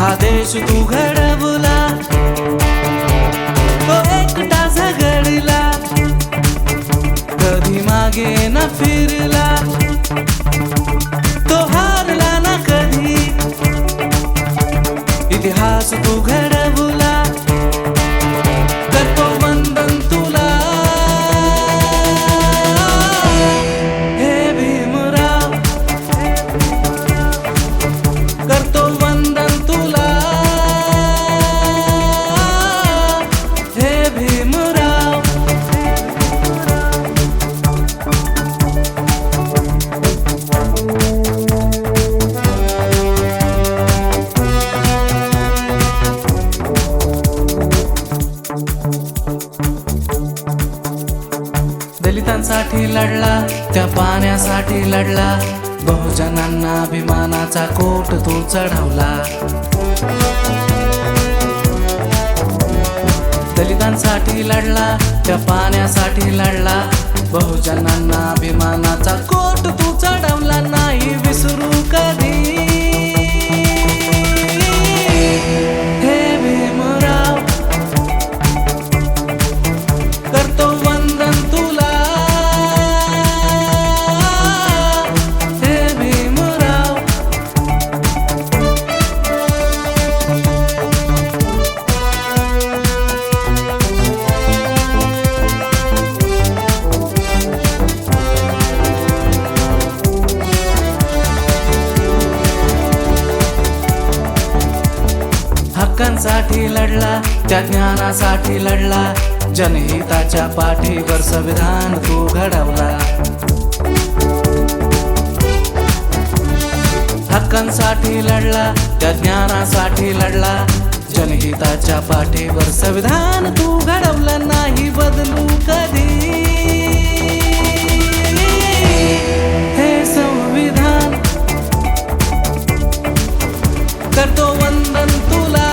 हा देश तू घडवला, तो एकटा झगडला, कधी मागे न फिरला, तो हारला ना कधी, इतिहास तू घडवला, करतो वंदन तुला हे भीमराव, करतो वंदन तुला हे भीमराव. दलितांसाठी लढला, त्या पाण्यासाठी लढला, बहुजनांना अभिमानाचा कोट तू चढवला. दलितांसाठी लढला, त्या पाण्यासाठी लढला, बहुजनांना अभिमानाचा कोट तू चढवला. नाही विसरू कधी हे भीमराव, करतो वंदन तुला हे भीमराव. हक्कांसाठी लढला, त्या ज्ञानासाठी लढला, जनहिताच्या पाठीवर संविधान तू घडवला. हक्कांसाठी लढला, त्या ज्ञानासाठी लढला, जनहिताच्या पाठीवर संविधान तू घडवला. नाही बदलू कधी हे संविधान, करतो वंदन तुला